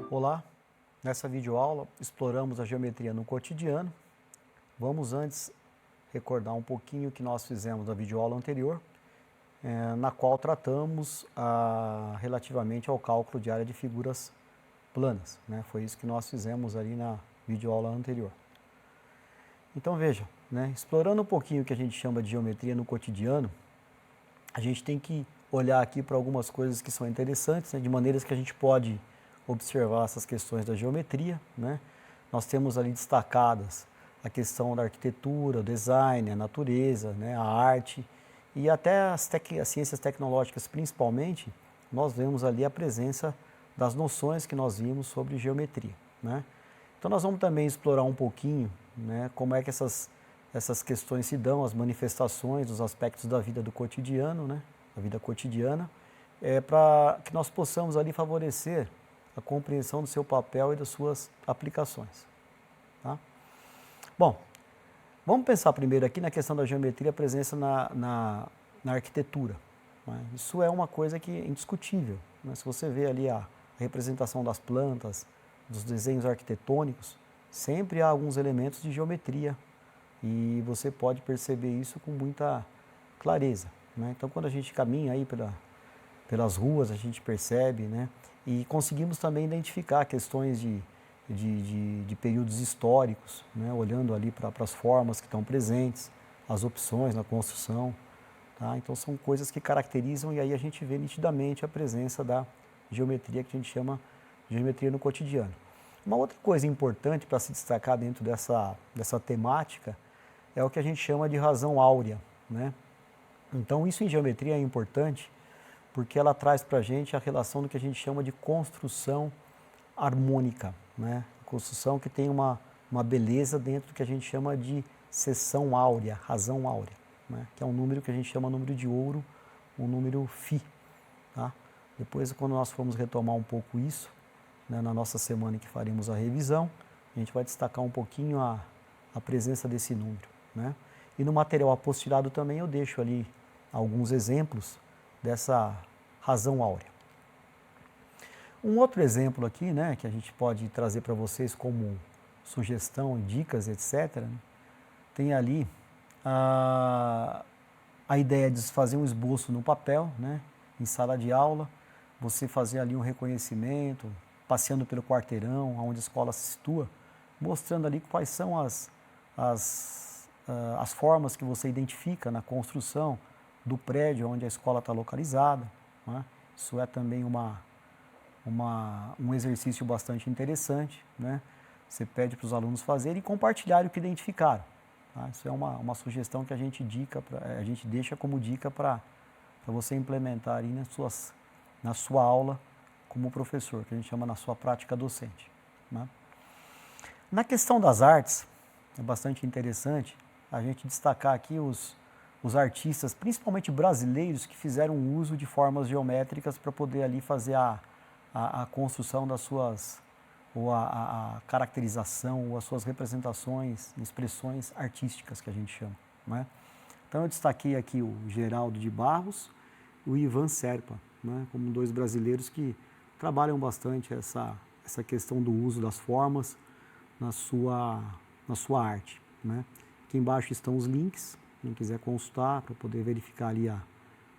Olá, nessa videoaula exploramos a geometria no cotidiano. Vamos antes recordar um pouquinho o que nós fizemos na videoaula anterior, na qual tratamos relativamente ao cálculo de área de figuras planas, né? Foi isso que nós fizemos ali na videoaula anterior. Então veja, né? Explorando um pouquinho o que a gente chama de geometria no cotidiano, a gente tem que olhar aqui para algumas coisas que são interessantes, né? De maneiras que a gente pode observar essas questões da geometria, né? Nós temos ali destacadas a questão da arquitetura, o design, a natureza, né? A arte e até as ciências tecnológicas principalmente, nós vemos ali a presença das noções que nós vimos sobre geometria, né? Então nós vamos também explorar um pouquinho, né, como é que essas questões se dão, as manifestações, os aspectos da vida do cotidiano, né, da vida cotidiana, para que nós possamos ali favorecer a compreensão do seu papel e das suas aplicações. Tá? Bom, vamos pensar primeiro aqui na questão da geometria, a presença na arquitetura. Né? Isso é uma coisa que é indiscutível. Né? Se você vê ali a representação das plantas, dos desenhos arquitetônicos, sempre há alguns elementos de geometria e você pode perceber isso com muita clareza. Né? Então, quando a gente caminha aí pelas ruas, a gente percebe, né? E conseguimos também identificar questões de períodos históricos, né? Olhando ali para as formas que estão presentes, as opções na construção. Tá? Então, são coisas que caracterizam e aí a gente vê nitidamente a presença da geometria que a gente chama de geometria no cotidiano. Uma outra coisa importante para se destacar dentro dessa temática é o que a gente chama de razão áurea, né? Então, isso em geometria é importante porque ela traz para a gente a relação do que a gente chama de construção harmônica, né? Construção que tem uma beleza dentro do que a gente chama de seção áurea, razão áurea, né? Que é um número que a gente chama número de ouro, um número φ. Tá? Depois, quando nós formos retomar um pouco isso, né, na nossa semana em que faremos a revisão, a gente vai destacar um pouquinho a presença desse número. Né? E no material apostilado também eu deixo ali alguns exemplos dessa razão áurea. Um outro exemplo aqui, né, que a gente pode trazer para vocês como sugestão, dicas, etc., né, tem ali a ideia de fazer um esboço no papel, né, em sala de aula, você fazer ali um reconhecimento, passeando pelo quarteirão, onde a escola se situa, mostrando ali quais são as formas que você identifica na construção do prédio onde a escola está localizada. Né? Isso é também um exercício bastante interessante. Né? Você pede para os alunos fazerem e compartilharem o que identificaram. Tá? Isso é uma sugestão que a gente deixa como dica para você implementar aí na sua aula como professor, que a gente chama na sua prática docente. Né? Na questão das artes, é bastante interessante a gente destacar aqui os artistas, principalmente brasileiros, que fizeram uso de formas geométricas para poder ali fazer a construção das suas, ou a caracterização, ou as suas representações, expressões artísticas, que a gente chama. Né? Então eu destaquei aqui o Geraldo de Barros e o Ivan Serpa, né? Como dois brasileiros que trabalham bastante essa questão do uso das formas na sua arte. Né? Aqui embaixo estão os links, quem quiser consultar para poder verificar ali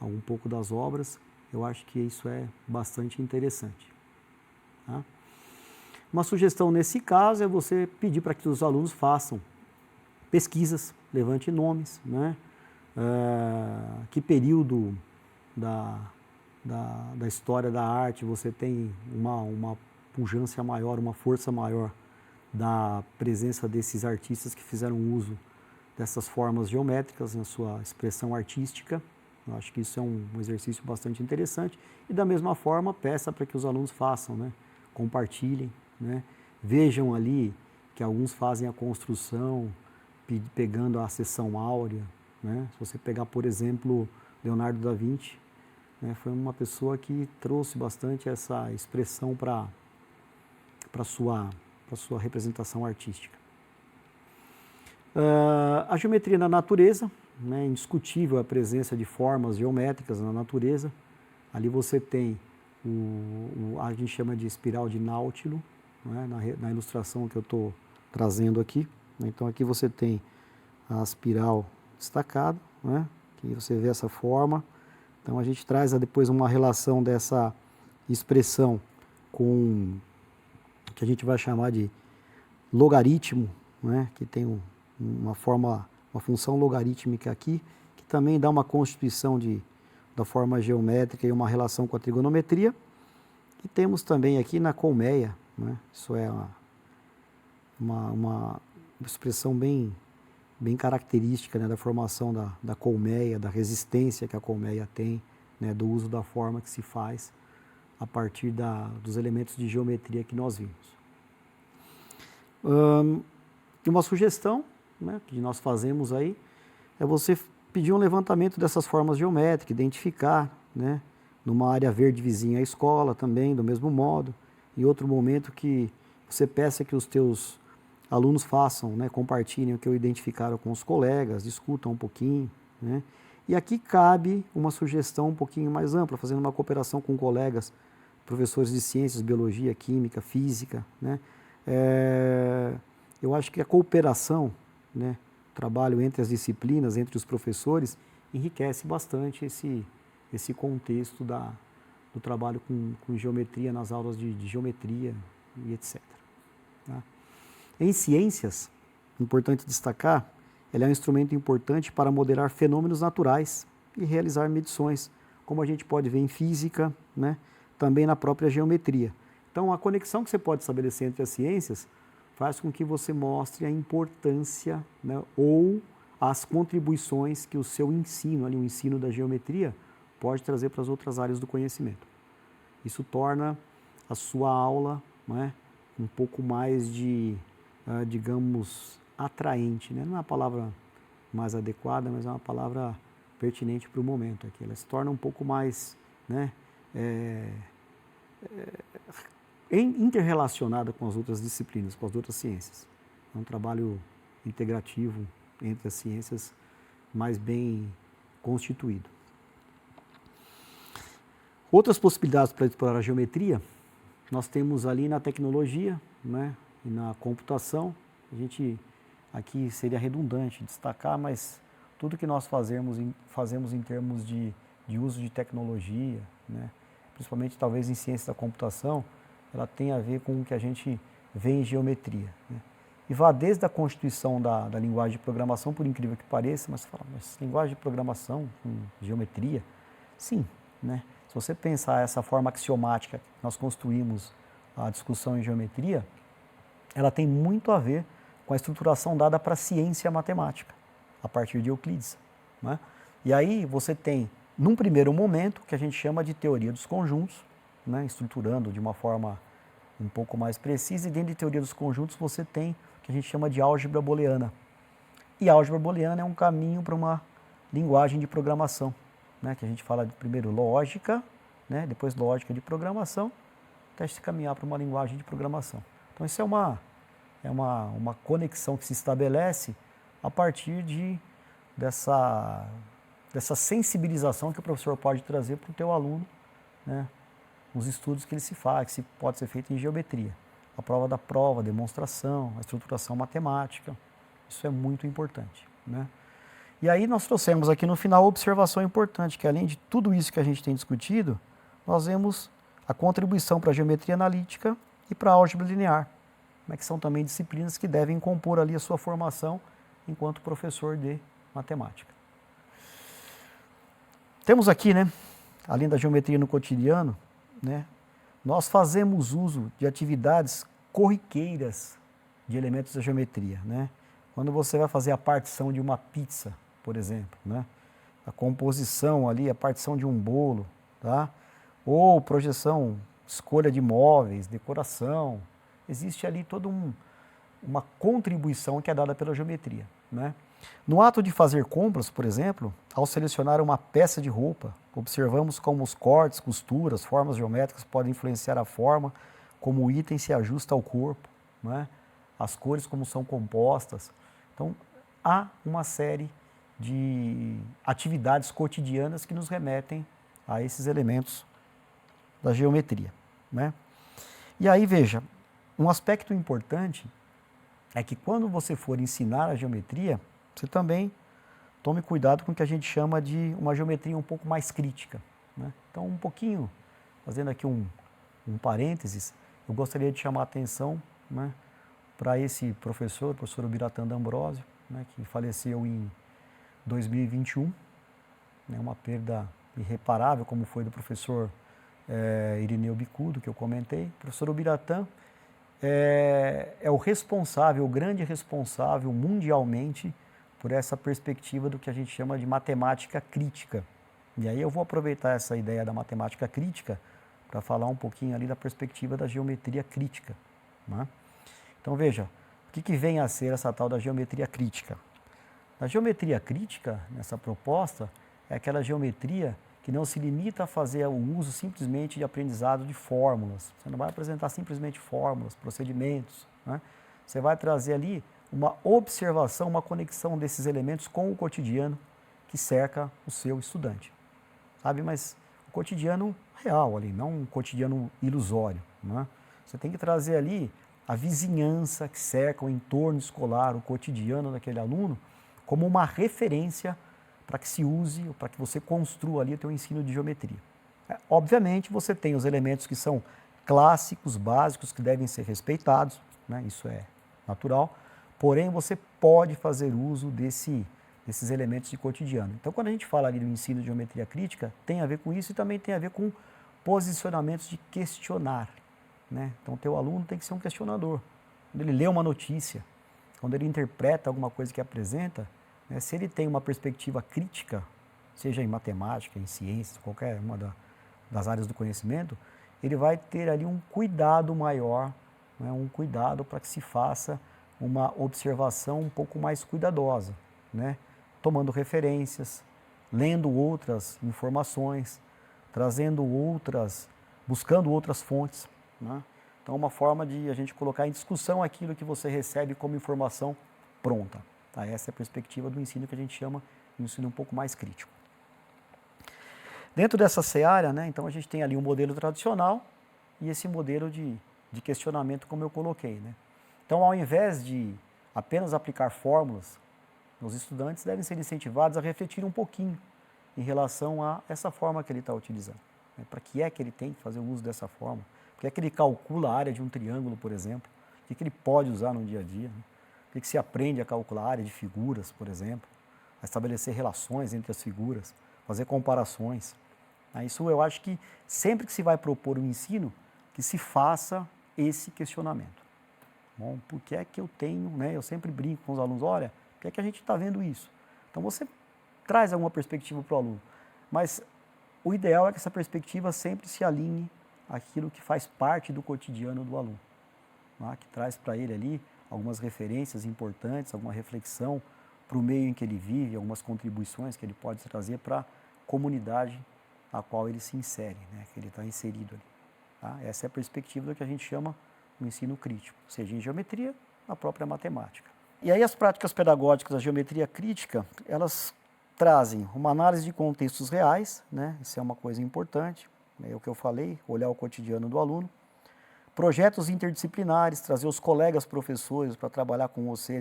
um pouco das obras, eu acho que isso é bastante interessante. Tá? Uma sugestão nesse caso é você pedir para que os alunos façam pesquisas, levante nomes, né? Que período da história da arte você tem uma pujança maior, uma força maior da presença desses artistas que fizeram uso dessas formas geométricas na sua expressão artística. Eu acho que isso é um exercício bastante interessante. E da mesma forma, peça para que os alunos façam, né? Compartilhem, né? Vejam ali que alguns fazem a construção pegando a seção áurea. Né? Se você pegar, por exemplo, Leonardo da Vinci, né? Foi uma pessoa que trouxe bastante essa expressão para a sua representação artística. A geometria na natureza, né, indiscutível a presença de formas geométricas na natureza. Ali você tem a gente chama de espiral de Nautilo, né, na ilustração que eu estou trazendo aqui. Então aqui você tem a espiral destacada, né, que você vê essa forma. Então a gente traz depois uma relação dessa expressão com o que a gente vai chamar de logaritmo, né, que tem uma função logarítmica aqui, que também dá uma constituição da forma geométrica e uma relação com a trigonometria. E temos também aqui na colmeia, né, isso é uma expressão bem característica, né, da formação da colmeia, da resistência que a colmeia tem, né, do uso da forma que se faz a partir dos elementos de geometria que nós vimos. E uma sugestão, né, que nós fazemos aí é você pedir um levantamento dessas formas geométricas, identificar, né, numa área verde vizinha à escola também, do mesmo modo. Em outro momento que você peça que os teus alunos façam, né, compartilhem o que eu identificaram com os colegas, discutam um pouquinho, né. E aqui cabe uma sugestão um pouquinho mais ampla, fazendo uma cooperação com colegas, professores de ciências, biologia, química, física, né. Eu acho que a cooperação, né, trabalho entre as disciplinas, entre os professores, enriquece bastante esse contexto do trabalho com geometria nas aulas de geometria e etc. Tá? Em ciências, importante destacar, ela é um instrumento importante para modelar fenômenos naturais e realizar medições, como a gente pode ver em física, né, também na própria geometria. Então, a conexão que você pode estabelecer entre as ciências faz com que você mostre a importância, né, ou as contribuições que o seu ensino, ali, o ensino da geometria, pode trazer para as outras áreas do conhecimento. Isso torna a sua aula, né, um pouco mais digamos, atraente, né? Não é a palavra mais adequada, mas é uma palavra pertinente para o momento aqui. Ela se torna um pouco mais, né, interrelacionada com as outras disciplinas, com as outras ciências. É um trabalho integrativo entre as ciências, mais bem constituído. Outras possibilidades para explorar a geometria, nós temos ali na tecnologia, né, e na computação. A gente aqui seria redundante destacar, mas tudo que nós fazemos em termos de uso de tecnologia, né, principalmente talvez em ciência da computação, ela tem a ver com o que a gente vê em geometria, né? E vá desde a constituição da linguagem de programação, por incrível que pareça, mas você fala, mas linguagem de programação com geometria? Sim, né? Se você pensar essa forma axiomática que nós construímos a discussão em geometria, ela tem muito a ver com a estruturação dada para a ciência matemática, a partir de Euclides, né? E aí você tem, num primeiro momento, que a gente chama de teoria dos conjuntos, né, estruturando de uma forma um pouco mais precisa, e dentro de teoria dos conjuntos você tem o que a gente chama de álgebra booleana. E a álgebra booleana é um caminho para uma linguagem de programação, né, que a gente fala de primeiro lógica, né, depois lógica de programação, até se caminhar para uma linguagem de programação. Então isso é uma conexão que se estabelece a partir dessa sensibilização que o professor pode trazer para o teu aluno, né, nos estudos que ele se faz, que pode ser feito em geometria. A prova da prova, a demonstração, a estruturação matemática, isso é muito importante, né? E aí nós trouxemos aqui no final a observação importante, que além de tudo isso que a gente tem discutido, nós vemos a contribuição para a geometria analítica e para a álgebra linear, né, que são também disciplinas que devem compor ali a sua formação enquanto professor de matemática. Temos aqui, né, além da geometria no cotidiano, né, nós fazemos uso de atividades corriqueiras de elementos da geometria, né? Quando você vai fazer a partição de uma pizza, por exemplo, né, a composição ali, a partição de um bolo, tá? Ou projeção, escolha de móveis, decoração, existe ali toda uma contribuição que é dada pela geometria, né? No ato de fazer compras, por exemplo, ao selecionar uma peça de roupa, observamos como os cortes, costuras, formas geométricas podem influenciar a forma como o item se ajusta ao corpo, né? As cores como são compostas. Então, há uma série de atividades cotidianas que nos remetem a esses elementos da geometria, né? E aí, veja, um aspecto importante é que quando você for ensinar a geometria, você também tome cuidado com o que a gente chama de uma geometria um pouco mais crítica, né? Então, um pouquinho, fazendo aqui um parênteses, eu gostaria de chamar a atenção, né, para esse professor, o professor Ubiratã D'Ambrosio, né, que faleceu em 2021, né, uma perda irreparável, como foi do professor Irineu Bicudo, que eu comentei. O professor Ubiratã é o responsável, o grande responsável mundialmente por essa perspectiva do que a gente chama de matemática crítica. E aí eu vou aproveitar essa ideia da matemática crítica para falar um pouquinho ali da perspectiva da geometria crítica, né? Então veja, o que vem a ser essa tal da geometria crítica? A geometria crítica, nessa proposta, é aquela geometria que não se limita a fazer o uso simplesmente de aprendizado de fórmulas. Você não vai apresentar simplesmente fórmulas, procedimentos, né? Você vai trazer ali uma observação, uma conexão desses elementos com o cotidiano que cerca o seu estudante, sabe? Mas o cotidiano real ali, não um cotidiano ilusório, né? Você tem que trazer ali a vizinhança que cerca o entorno escolar, o cotidiano daquele aluno, como uma referência para que se use, para que você construa ali o teu ensino de geometria. Obviamente, você tem os elementos que são clássicos, básicos, que devem ser respeitados, né? Isso é natural, porém você pode fazer uso desses elementos de cotidiano. Então, quando a gente fala ali do ensino de geometria crítica, tem a ver com isso e também tem a ver com posicionamentos de questionar, né? Então, o teu aluno tem que ser um questionador. Quando ele lê uma notícia, quando ele interpreta alguma coisa que apresenta, né, se ele tem uma perspectiva crítica, seja em matemática, em ciências, qualquer uma das áreas do conhecimento, ele vai ter ali um cuidado maior, né, um cuidado para que se faça uma observação um pouco mais cuidadosa, né, tomando referências, lendo outras informações, trazendo outras, buscando outras fontes, né? Então, uma forma de a gente colocar em discussão aquilo que você recebe como informação pronta. Tá? Essa é a perspectiva do ensino que a gente chama de um ensino um pouco mais crítico. Dentro dessa seara, né, então a gente tem ali um modelo tradicional e esse modelo de questionamento, como eu coloquei, né? Então, ao invés de apenas aplicar fórmulas, os estudantes devem ser incentivados a refletir um pouquinho em relação a essa forma que ele está utilizando, né? Para que é que ele tem que fazer o uso dessa forma? Por que é que ele calcula a área de um triângulo, por exemplo? O que ele pode usar no dia a dia, né? Por que se aprende a calcular a área de figuras, por exemplo? A estabelecer relações entre as figuras, fazer comparações. Isso eu acho que sempre que se vai propor um ensino, que se faça esse questionamento. Bom, por que é que eu tenho, né? Eu sempre brinco com os alunos, olha, por que é que a gente está vendo isso? Então você traz alguma perspectiva para o aluno, mas o ideal é que essa perspectiva sempre se alinhe àquilo que faz parte do cotidiano do aluno, né? Que traz para ele ali algumas referências importantes, alguma reflexão para o meio em que ele vive, algumas contribuições que ele pode trazer para a comunidade a qual ele se insere, né? Que ele está inserido ali. Tá? Essa é a perspectiva do que a gente chama o ensino crítico, seja em geometria, na própria matemática. E aí as práticas pedagógicas da geometria crítica, elas trazem uma análise de contextos reais, né? Isso é uma coisa importante, é o que eu falei, olhar o cotidiano do aluno. Projetos interdisciplinares, trazer os colegas professores para trabalhar com você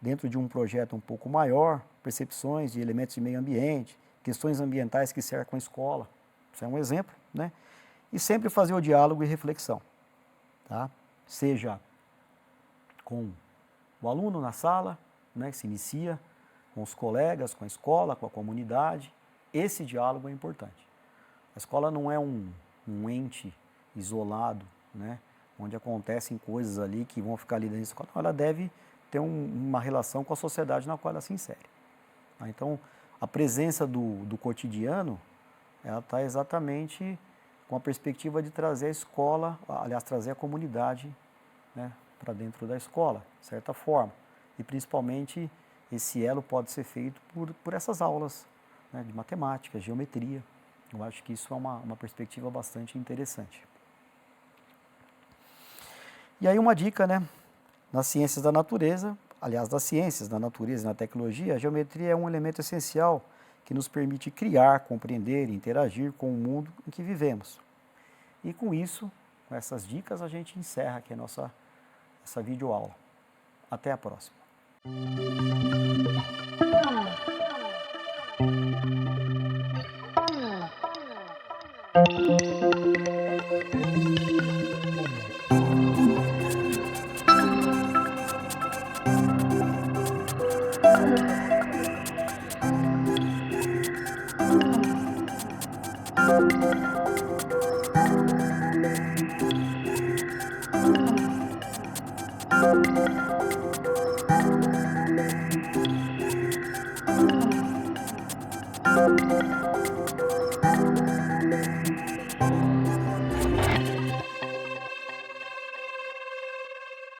dentro de um projeto um pouco maior, percepções de elementos de meio ambiente, questões ambientais que cercam a escola. Isso é um exemplo, né? E sempre fazer o diálogo e reflexão, tá? Seja com o aluno na sala, né, que se inicia, com os colegas, com a escola, com a comunidade. Esse diálogo é importante. A escola não é um ente isolado, né, onde acontecem coisas ali que vão ficar ali dentro da escola. Não, ela deve ter uma relação com a sociedade na qual ela se insere. Tá? Então, a presença do cotidiano, ela está exatamente com a perspectiva de trazer a escola, aliás, trazer a comunidade, né, para dentro da escola, de certa forma. E principalmente esse elo pode ser feito por essas aulas, né, de matemática, geometria. Eu acho que isso é uma perspectiva bastante interessante. E aí uma dica, né, nas ciências da natureza, aliás, das ciências, da natureza e na tecnologia, a geometria é um elemento essencial que nos permite criar, compreender e interagir com o mundo em que vivemos. E com isso, com essas dicas, a gente encerra aqui essa videoaula. Até a próxima.